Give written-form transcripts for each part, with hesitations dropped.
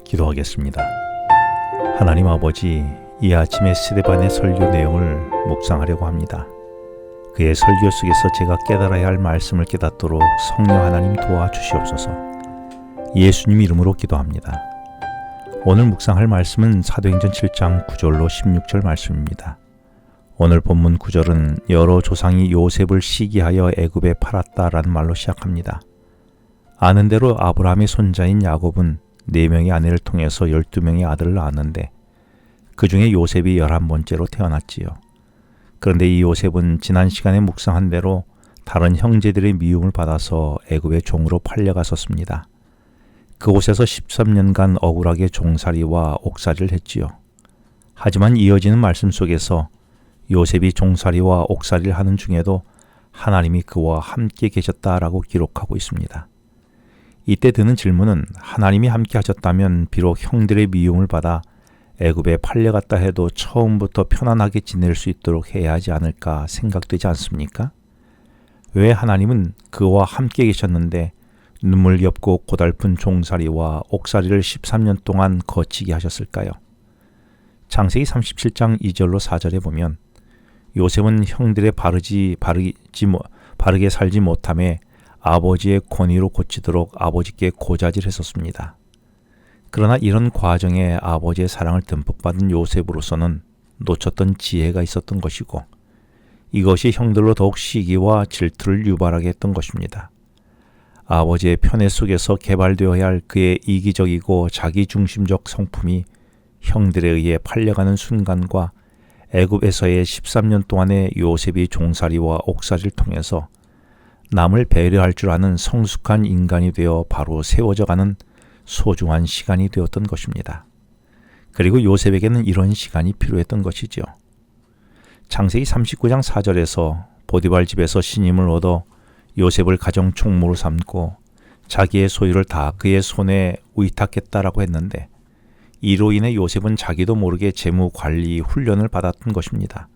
기도하겠습니다. 하나님 아버지, 이 아침에 스데반의 설교 내용을 묵상하려고 합니다. 그의 설교 속에서 제가 깨달아야 할 말씀을 깨닫도록 성령 하나님 도와주시옵소서. 예수님 이름으로 기도합니다. 오늘 묵상할 말씀은 사도행전 7장 9절로 16절 말씀입니다. 오늘 본문 9절은 여러 조상이 요셉을 시기하여 애굽에 팔았다라는 말로 시작합니다. 아는 대로 아브라함의 손자인 야곱은 4명의 아내를 통해서 12명의 아들을 낳았는데 그 중에 요셉이 11번째로 태어났지요. 그런데 이 요셉은 지난 시간에 묵상한 대로 다른 형제들의 미움을 받아서 애굽의 종으로 팔려갔었습니다. 그곳에서 13년간 억울하게 종살이와 옥살이를 했지요. 하지만 이어지는 말씀 속에서 요셉이 종살이와 옥살이를 하는 중에도 하나님이 그와 함께 계셨다라고 기록하고 있습니다. 이때 드는 질문은 하나님이 함께 하셨다면 비록 형들의 미움을 받아 애굽에 팔려갔다 해도 처음부터 편안하게 지낼 수 있도록 해야 하지 않을까 생각되지 않습니까? 왜 하나님은 그와 함께 계셨는데 눈물겹고 고달픈 종살이와 옥살이를 13년 동안 거치게 하셨을까요? 창세기 37장 2절로 4절에 보면 요셉은 형들의 바르게 살지 못함에 아버지의 권위로 고치도록 아버지께 고자질했었습니다. 그러나 이런 과정에 아버지의 사랑을 듬뿍 받은 요셉으로서는 놓쳤던 지혜가 있었던 것이고 이것이 형들로 더욱 시기와 질투를 유발하게 했던 것입니다. 아버지의 편애 속에서 개발되어야 할 그의 이기적이고 자기중심적 성품이 형들에 의해 팔려가는 순간과 애굽에서의 13년 동안의 요셉이 종살이와 옥살이를 통해서 남을 배려할 줄 아는 성숙한 인간이 되어 바로 세워져가는 소중한 시간이 되었던 것입니다. 그리고 요셉에게는 이런 시간이 필요했던 것이죠. 창세기 39장 4절에서 보디발 집에서 신임을 얻어 요셉을 가정 총무로 삼고 자기의 소유를 다 그의 손에 위탁했다라고 했는데 이로 인해 요셉은 자기도 모르게 재무 관리 훈련을 받았던 것입니다.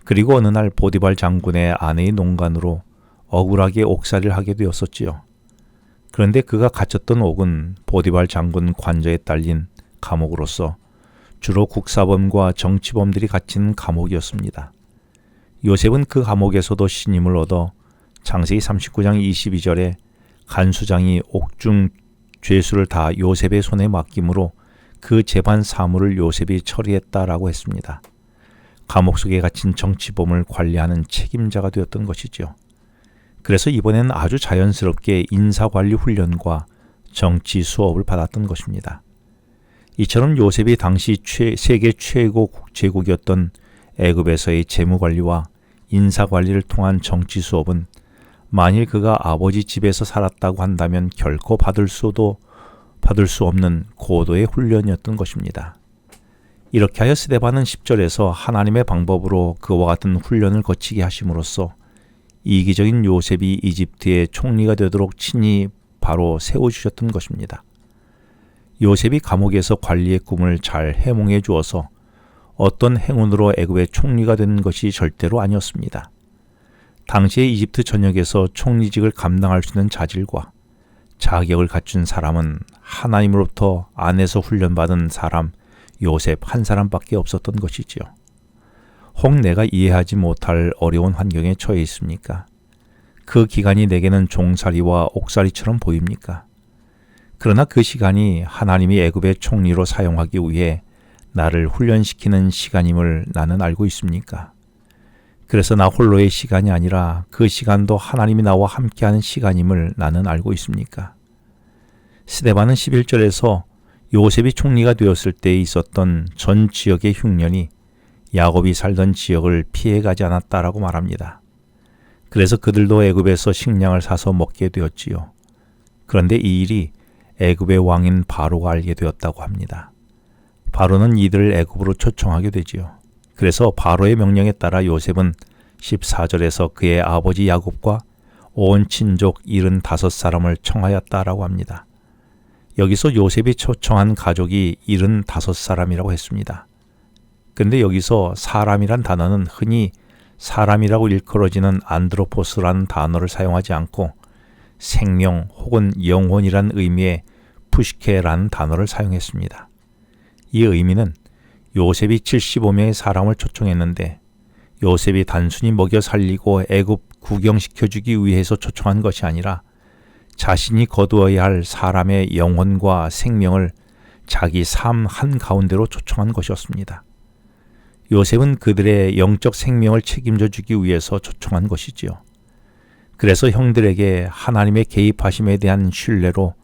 그리고 어느 날 보디발 장군의 아내의 농간으로 억울하게 옥살이를 하게 되었었지요. 그런데 그가 갇혔던 옥은 보디발 장군 관저에 딸린 감옥으로서 주로 국사범과 정치범들이 갇힌 감옥이었습니다. 요셉은 그 감옥에서도 신임을 얻어 창세기 39장 22절에 간수장이 옥중 죄수를 다 요셉의 손에 맡김으로 그 재반 사물을 요셉이 처리했다라고 했습니다. 감옥 속에 갇힌 정치범을 관리하는 책임자가 되었던 것이죠. 그래서 이번에는 아주 자연스럽게 인사관리 훈련과 정치 수업을 받았던 것입니다. 이처럼 요셉이 당시 세계 최고 제국이었던 애굽에서의 재무관리와 인사관리를 통한 정치 수업은 만일 그가 아버지 집에서 살았다고 한다면 결코 받을 수 없는 고도의 훈련이었던 것입니다. 이렇게 하여 스데반은 10절에서 하나님의 방법으로 그와 같은 훈련을 거치게 하심으로써 이기적인 요셉이 이집트의 총리가 되도록 친히 바로 세워주셨던 것입니다. 요셉이 감옥에서 관리의 꿈을 잘 해몽해 주어서 어떤 행운으로 애굽의 총리가 되는 것이 절대로 아니었습니다. 당시의 이집트 전역에서 총리직을 감당할 수 있는 자질과 자격을 갖춘 사람은 하나님으로부터 안에서 훈련받은 사람 요셉 한 사람밖에 없었던 것이지요. 혹 내가 이해하지 못할 어려운 환경에 처해 있습니까? 그 기간이 내게는 종살이와 옥살이처럼 보입니까? 그러나 그 시간이 하나님이 애굽의 총리로 사용하기 위해 나를 훈련시키는 시간임을 나는 알고 있습니까? 그래서 나 홀로의 시간이 아니라 그 시간도 하나님이 나와 함께하는 시간임을 나는 알고 있습니까? 스데반은 11절에서 요셉이 총리가 되었을 때 있었던 전 지역의 흉년이 야곱이 살던 지역을 피해가지 않았다라고 말합니다. 그래서 그들도 애굽에서 식량을 사서 먹게 되었지요. 그런데 이 일이 애굽의 왕인 바로가 알게 되었다고 합니다. 바로는 이들을 애굽으로 초청하게 되지요. 그래서 바로의 명령에 따라 요셉은 14절에서 그의 아버지 야곱과 온 친족 75사람을 청하였다라고 합니다. 여기서 요셉이 초청한 가족이 75사람이라고 했습니다. 근데 여기서 사람이란 단어는 흔히 사람이라고 일컬어지는 안드로포스라는 단어를 사용하지 않고 생명 혹은 영혼이란 의미의 푸시케라는 단어를 사용했습니다. 이 의미는 요셉이 75명의 사람을 초청했는데 요셉이 단순히 먹여 살리고 애굽 구경시켜주기 위해서 초청한 것이 아니라 자신이 거두어야 할 사람의 영혼과 생명을 자기 삶 한가운데로 초청한 것이었습니다. 요셉은 그들의 영적 생명을 책임져 주기 위해서 초청한 것이지요. 그래서 형들에게 하나님의 개입하심에 대한 신뢰로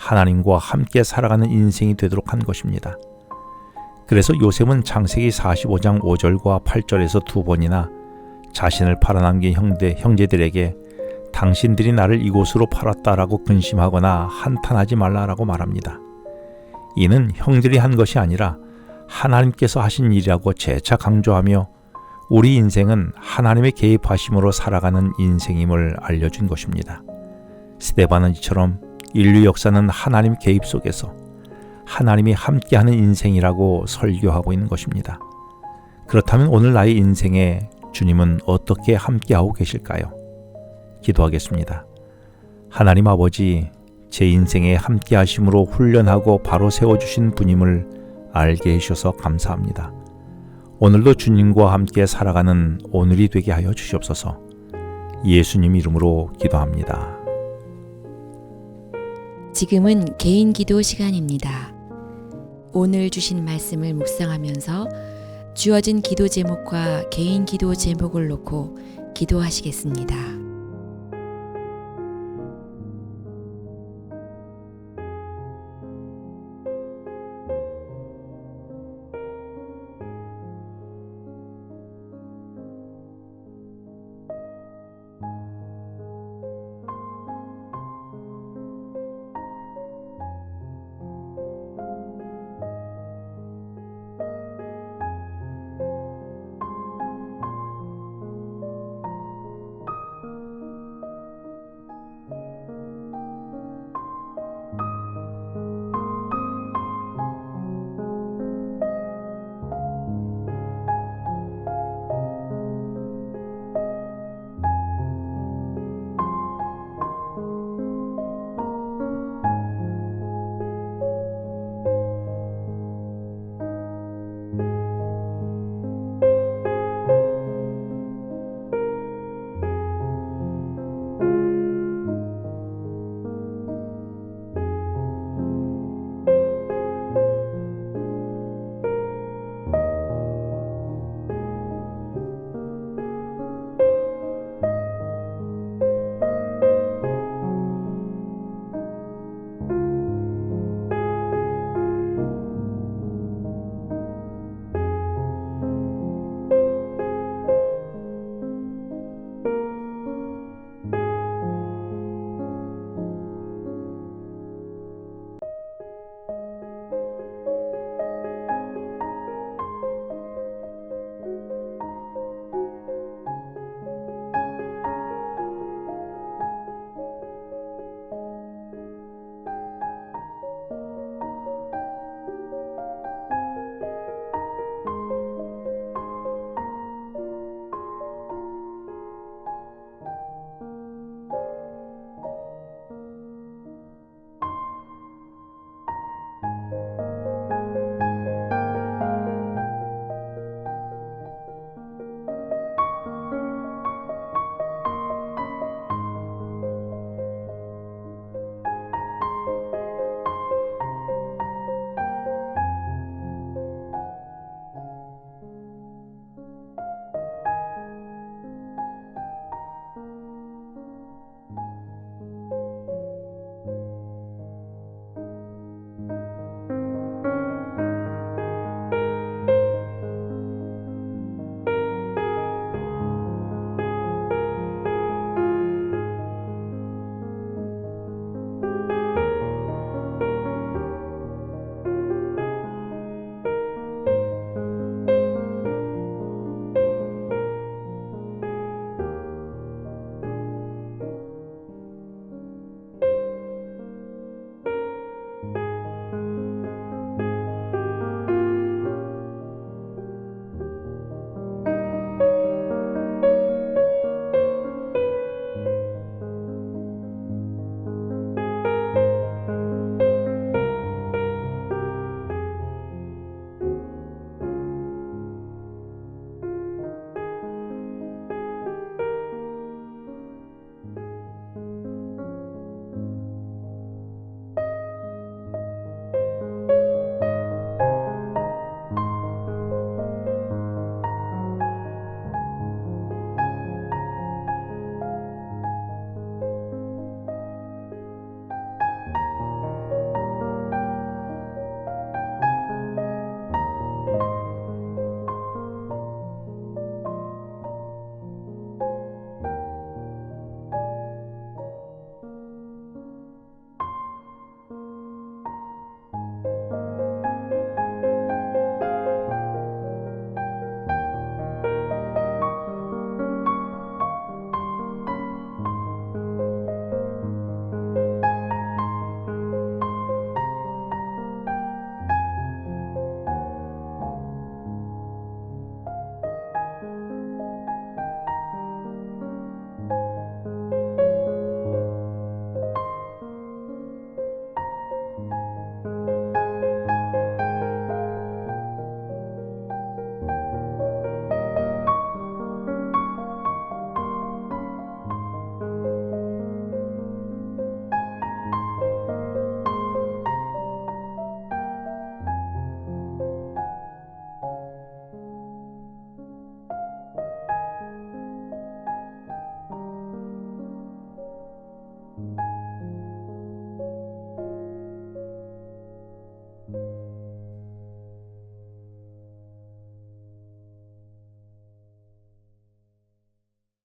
하나님과 함께 살아가는 인생이 되도록 한 것입니다. 그래서 요셉은 창세기 45장 5절과 8절에서 두 번이나 자신을 팔아남긴 형제들에게 당신들이 나를 이곳으로 팔았다라고 근심하거나 한탄하지 말라라고 말합니다. 이는 형들이 한 것이 아니라 하나님께서 하신 일이라고 재차 강조하며 우리 인생은 하나님의 개입하심으로 살아가는 인생임을 알려준 것입니다. 스데반은 이처럼 인류 역사는 하나님 개입 속에서 하나님이 함께하는 인생이라고 설교하고 있는 것입니다. 그렇다면 오늘 나의 인생에 주님은 어떻게 함께하고 계실까요? 기도하겠습니다. 하나님 아버지, 제 인생에 함께하심으로 훈련하고 바로 세워주신 분임을 알게 해주셔서 감사합니다. 오늘도 주님과 함께 살아가는 오늘이 되게 하여 주시옵소서. 예수님 이름으로 기도합니다. 지금은 개인 기도 시간입니다. 오늘 주신 말씀을 묵상하면서 주어진 기도 제목과 개인 기도 제목을 놓고 기도하시겠습니다.